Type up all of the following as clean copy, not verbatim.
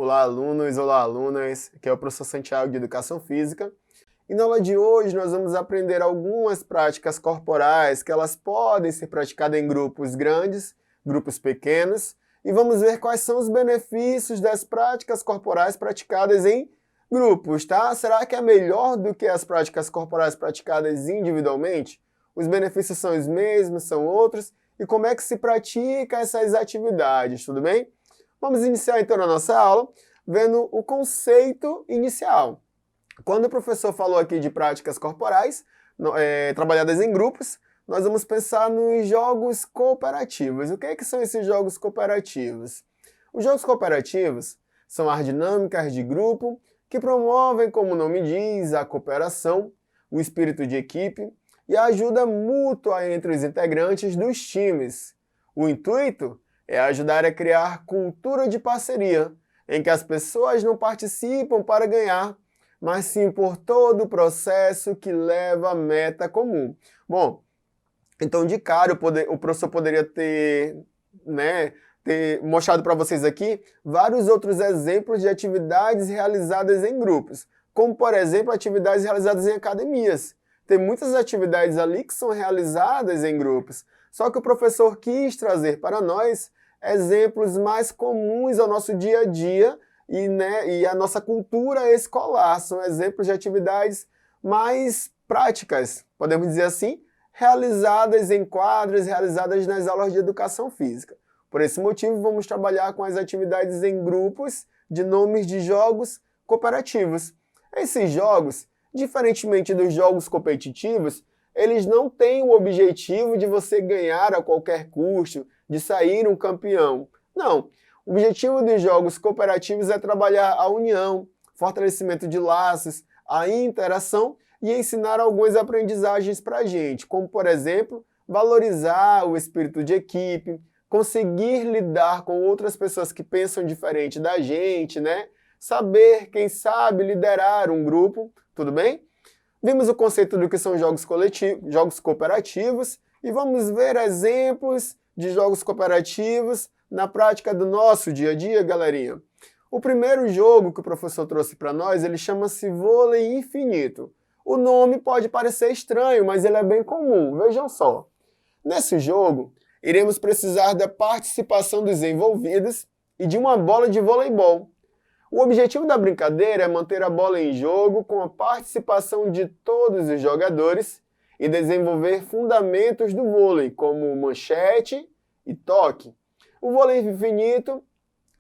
Olá, alunos, olá, alunas. Aqui é o professor Santiago de Educação Física. E na aula de hoje nós vamos aprender algumas práticas corporais que elas podem ser praticadas em grupos grandes, grupos pequenos, e vamos ver quais são os benefícios das práticas corporais praticadas em grupos, tá? Será que é melhor do que as práticas corporais praticadas individualmente? Os benefícios são os mesmos, são outros? E como é que se pratica essas atividades, tudo bem? Vamos iniciar então a nossa aula vendo o conceito inicial. Quando o professor falou aqui de práticas corporais, trabalhadas em grupos, nós vamos pensar nos jogos cooperativos. O que é que são esses jogos cooperativos? Os jogos cooperativos são as dinâmicas de grupo que promovem, como o nome diz, a cooperação, o espírito de equipe e a ajuda mútua entre os integrantes dos times. O intuito é ajudar a criar cultura de parceria, em que as pessoas não participam para ganhar, mas sim por todo o processo que leva à meta comum. Bom, então de cara o professor poderia ter mostrado para vocês aqui vários outros exemplos de atividades realizadas em grupos, como por exemplo atividades realizadas em academias. Tem muitas atividades ali que são realizadas em grupos, só que o professor quis trazer para nós exemplos mais comuns ao nosso dia a dia e a nossa cultura escolar. São exemplos de atividades mais práticas, podemos dizer assim, realizadas em quadras, realizadas nas aulas de educação física. Por esse motivo, vamos trabalhar com as atividades em grupos de nomes de jogos cooperativos. Esses jogos, diferentemente dos jogos competitivos, eles não têm o objetivo de você ganhar a qualquer custo, de sair um campeão. Não. O objetivo dos jogos cooperativos é trabalhar a união, fortalecimento de laços, a interação e ensinar algumas aprendizagens para a gente, como, por exemplo, valorizar o espírito de equipe, conseguir lidar com outras pessoas que pensam diferente da gente, né? Saber, quem sabe, liderar um grupo, tudo bem? Vimos o conceito do que são jogos cooperativos e vamos ver exemplos de jogos cooperativos na prática do nosso dia a dia, galerinha. O primeiro jogo que o professor trouxe para nós, ele chama-se vôlei infinito. O nome pode parecer estranho, mas ele é bem comum, vejam só. Nesse jogo, iremos precisar da participação dos envolvidos e de uma bola de voleibol. O objetivo da brincadeira é manter a bola em jogo com a participação de todos os jogadores e desenvolver fundamentos do vôlei, como manchete e toque. O vôlei infinito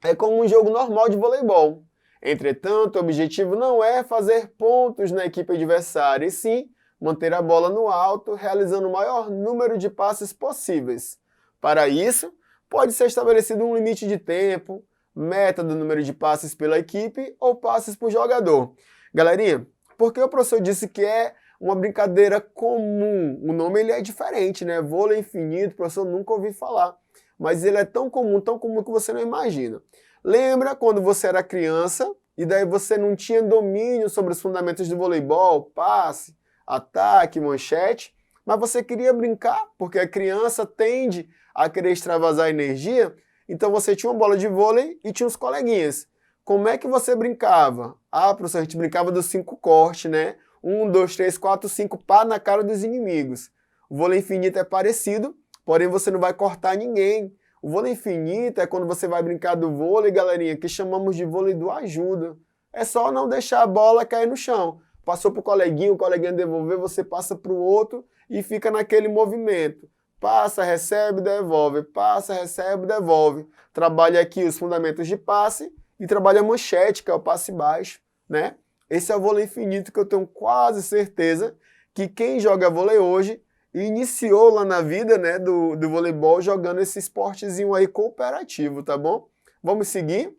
é como um jogo normal de voleibol. Entretanto, o objetivo não é fazer pontos na equipe adversária, e sim manter a bola no alto, realizando o maior número de passes possíveis. Para isso, pode ser estabelecido um limite de tempo, meta do número de passes pela equipe ou passes por jogador. Galerinha, por que o professor disse que é uma brincadeira comum? O nome ele é diferente, né? Vôlei infinito, o professor nunca ouviu falar. Mas ele é tão comum que você não imagina. Lembra quando você era criança e daí você não tinha domínio sobre os fundamentos do voleibol, passe, ataque, manchete, mas você queria brincar, porque a criança tende a querer extravasar energia, então você tinha uma bola de vôlei e tinha os coleguinhas. Como é que você brincava? Ah, professor, a gente brincava dos 5 cortes, né? 1, 2, 3, 4, 5, pá na cara dos inimigos. O vôlei infinito é parecido, porém você não vai cortar ninguém. O vôlei infinito é quando você vai brincar do vôlei, galerinha, que chamamos de vôlei do ajuda. É só não deixar a bola cair no chão. Passou para o coleguinha devolver, você passa para o outro e fica naquele movimento. Passa, recebe, devolve. Passa, recebe, devolve. Trabalha aqui os fundamentos de passe e trabalha a manchete, que é o passe baixo, né? Esse é o vôlei infinito que eu tenho quase certeza que quem joga vôlei hoje iniciou lá na vida, né, do voleibol jogando esse esportezinho aí cooperativo, tá bom? Vamos seguir?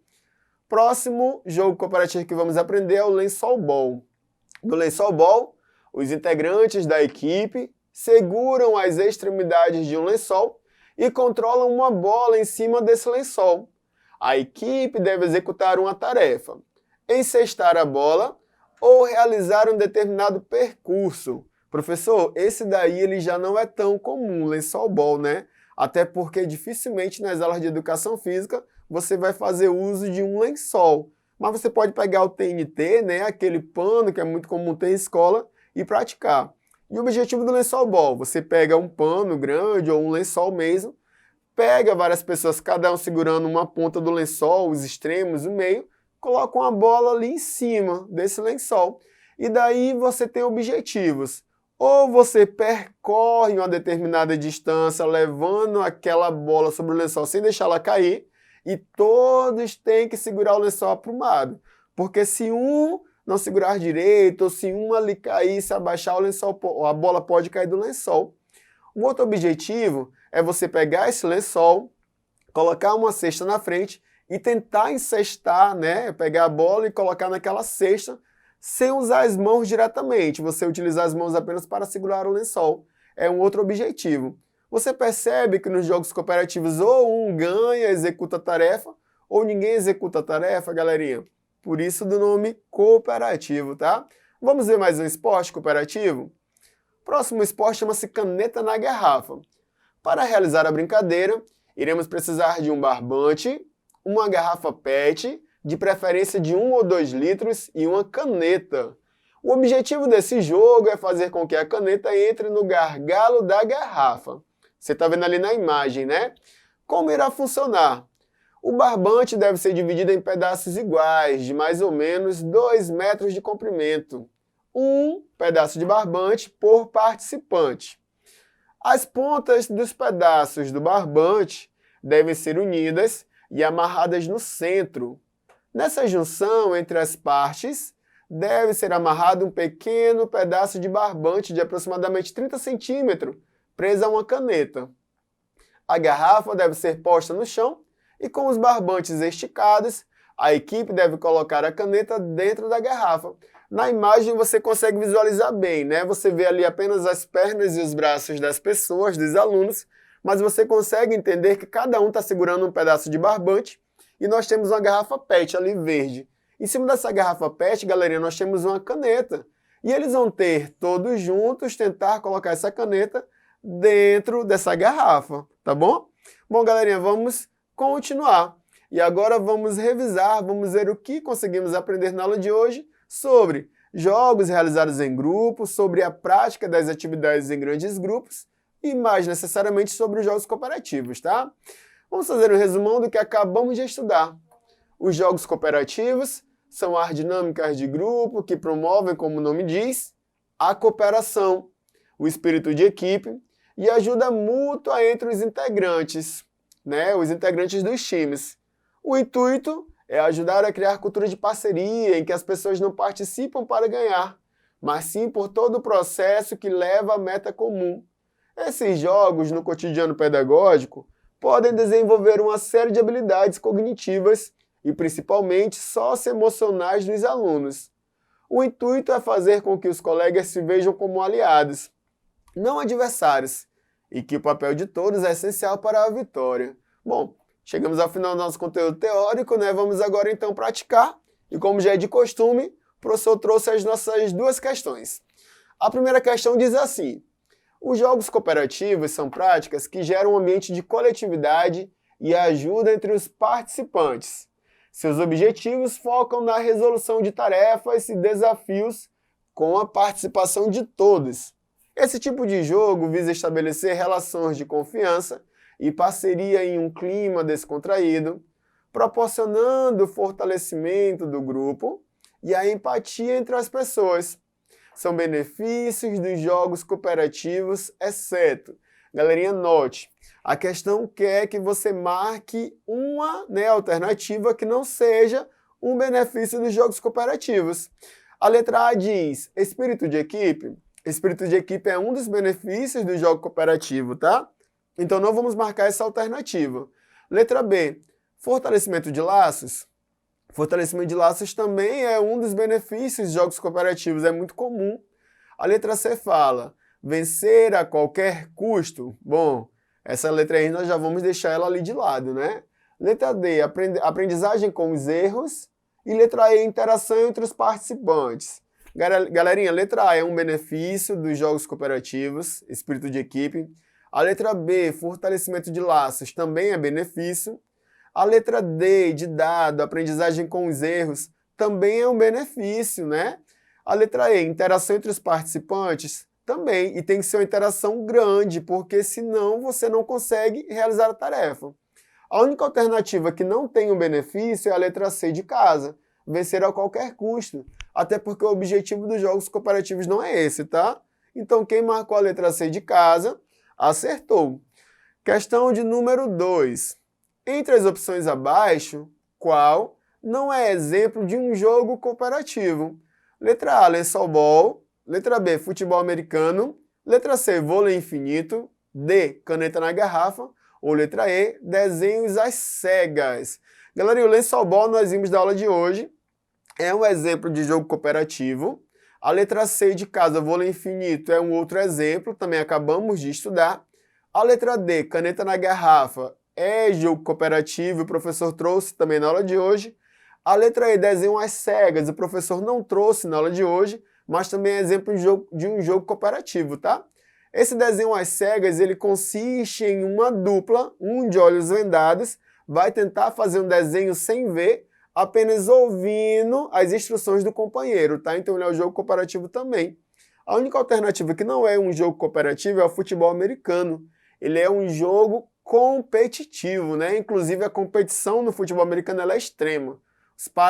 Próximo jogo cooperativo que vamos aprender é o lençol ball. No lençol ball, os integrantes da equipe seguram as extremidades de um lençol e controlam uma bola em cima desse lençol. A equipe deve executar uma tarefa: encestar a bola ou realizar um determinado percurso. Professor, esse daí ele já não é tão comum, lençol ball, né? Até porque dificilmente nas aulas de educação física você vai fazer uso de um lençol. mas você pode pegar o TNT, né, aquele pano que é muito comum ter em escola, e praticar. E o objetivo do lençol ball, você pega um pano grande ou um lençol mesmo, pega várias pessoas, cada um segurando uma ponta do lençol, os extremos, o meio, coloca uma bola ali em cima desse lençol. E daí você tem objetivos. Ou você percorre uma determinada distância levando aquela bola sobre o lençol sem deixar ela cair, e todos têm que segurar o lençol aprumado. Porque se um não segurar direito, ou se um ali cair, se abaixar o lençol, a bola pode cair do lençol. O outro objetivo é você pegar esse lençol, colocar uma cesta na frente e tentar encestar, né? Pegar a bola e colocar naquela cesta sem usar as mãos diretamente. Você utilizar as mãos apenas para segurar o lençol. É um outro objetivo. Você percebe que nos jogos cooperativos ou um ganha, executa a tarefa, ou ninguém executa a tarefa, galerinha? Por isso do nome cooperativo, tá? Vamos ver mais um esporte cooperativo? Próximo esporte chama-se caneta na garrafa. Para realizar a brincadeira, iremos precisar de um barbante, uma garrafa PET, de preferência de 1 ou 2 litros, e uma caneta. O objetivo desse jogo é fazer com que a caneta entre no gargalo da garrafa. Você está vendo ali na imagem, né? Como irá funcionar? O barbante deve ser dividido em pedaços iguais, de mais ou menos 2 metros de comprimento. Um pedaço de barbante por participante. As pontas dos pedaços do barbante devem ser unidas e amarradas no centro. Nessa junção entre as partes, deve ser amarrado um pequeno pedaço de barbante de aproximadamente 30 centímetros, preso a uma caneta. A garrafa deve ser posta no chão e com os barbantes esticados, a equipe deve colocar a caneta dentro da garrafa. Na imagem você consegue visualizar bem, né? Você vê ali apenas as pernas e os braços das pessoas, dos alunos, mas você consegue entender que cada um está segurando um pedaço de barbante e nós temos uma garrafa PET ali verde. Em cima dessa garrafa PET, galerinha, nós temos uma caneta. E eles vão ter, todos juntos, tentar colocar essa caneta dentro dessa garrafa, tá bom? Bom, galerinha, vamos continuar. E agora vamos revisar, vamos ver o que conseguimos aprender na aula de hoje sobre jogos realizados em grupo, sobre a prática das atividades em grandes grupos e, mais necessariamente, sobre os jogos cooperativos, tá? Vamos fazer um resumão do que acabamos de estudar. Os jogos cooperativos são as dinâmicas de grupo que promovem, como o nome diz, a cooperação, o espírito de equipe e a ajuda mútua entre os integrantes, né, os integrantes dos times. O intuito é ajudar a criar cultura de parceria em que as pessoas não participam para ganhar, mas sim por todo o processo que leva à meta comum. Esses jogos, no cotidiano pedagógico, podem desenvolver uma série de habilidades cognitivas e principalmente socioemocionais dos alunos. O intuito é fazer com que os colegas se vejam como aliados, não adversários, e que o papel de todos é essencial para a vitória. Bom, chegamos ao final do nosso conteúdo teórico, né? Vamos agora então praticar, e como já é de costume, o professor trouxe as nossas 2 questões. A primeira questão diz assim: os jogos cooperativos são práticas que geram um ambiente de coletividade e ajuda entre os participantes. Seus objetivos focam na resolução de tarefas e desafios com a participação de todos. Esse tipo de jogo visa estabelecer relações de confiança e parceria em um clima descontraído, proporcionando o fortalecimento do grupo e a empatia entre as pessoas. São benefícios dos jogos cooperativos, exceto, galerinha, note, a questão quer que você marque uma, né, alternativa que não seja um benefício dos jogos cooperativos. A letra A diz espírito de equipe. Espírito de equipe é um dos benefícios do jogo cooperativo, tá? Então não vamos marcar essa alternativa. Letra B, fortalecimento de laços. Fortalecimento de laços também é um dos benefícios de jogos cooperativos, é muito comum. A letra C fala vencer a qualquer custo. Bom, essa letra aí nós já vamos deixar ela ali de lado, né? Letra D, aprendizagem com os erros. E letra E, interação entre os participantes. Galerinha, letra A é um benefício dos jogos cooperativos, espírito de equipe. A letra B, fortalecimento de laços, também é benefício. A letra D, de dado, aprendizagem com os erros, também é um benefício, né? A letra E, interação entre os participantes, também, e tem que ser uma interação grande, porque senão você não consegue realizar a tarefa. A única alternativa que não tem um benefício é a letra C de casa, vencer a qualquer custo, até porque o objetivo dos jogos cooperativos não é esse, tá? Então quem marcou a letra C de casa, acertou. Questão de número 2. Entre as opções abaixo, qual não é exemplo de um jogo cooperativo? Letra A, lençol ball. Letra B, futebol americano. Letra C, vôlei infinito. D, caneta na garrafa. Ou letra E, desenhos às cegas. Galera, o lençol ball nós vimos da aula de hoje. É um exemplo de jogo cooperativo. A letra C de casa, vôlei infinito, é um outro exemplo, também acabamos de estudar. A letra D, caneta na garrafa, é jogo cooperativo, o professor trouxe também na aula de hoje. A letra E, desenho às cegas, o professor não trouxe na aula de hoje, mas também é exemplo de um jogo cooperativo, tá? Esse desenho às cegas, ele consiste em uma dupla, um de olhos vendados, vai tentar fazer um desenho sem ver, apenas ouvindo as instruções do companheiro, tá? Então ele é um jogo cooperativo também. A única alternativa que não é um jogo cooperativo é o futebol americano. Ele é um jogo competitivo, né? Inclusive a competição no futebol americano ela é extrema.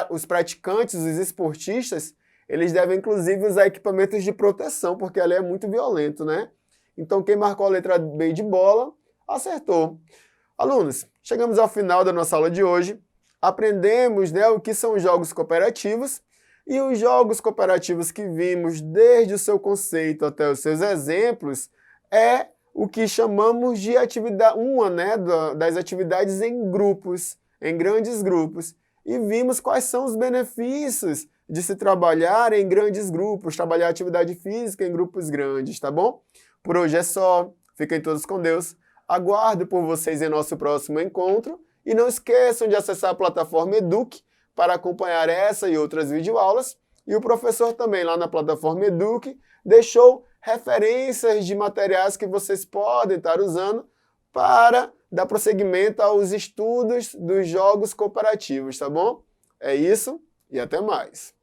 Os praticantes, os esportistas, eles devem inclusive usar equipamentos de proteção, porque ela é muito violento, né? Então quem marcou a letra B de bola, acertou. Alunos, chegamos ao final da nossa aula de hoje. Aprendemos, né, o que são jogos cooperativos e os jogos cooperativos que vimos desde o seu conceito até os seus exemplos é o que chamamos de atividade, das atividades em grupos, em grandes grupos. E vimos quais são os benefícios de se trabalhar em grandes grupos, trabalhar atividade física em grupos grandes, tá bom? Por hoje é só, fiquem todos com Deus. Aguardo por vocês em nosso próximo encontro. E não esqueçam de acessar a plataforma Eduque para acompanhar essa e outras videoaulas. E o professor também lá na plataforma Eduque deixou referências de materiais que vocês podem estar usando para dar prosseguimento aos estudos dos jogos cooperativos, tá bom? É isso e até mais.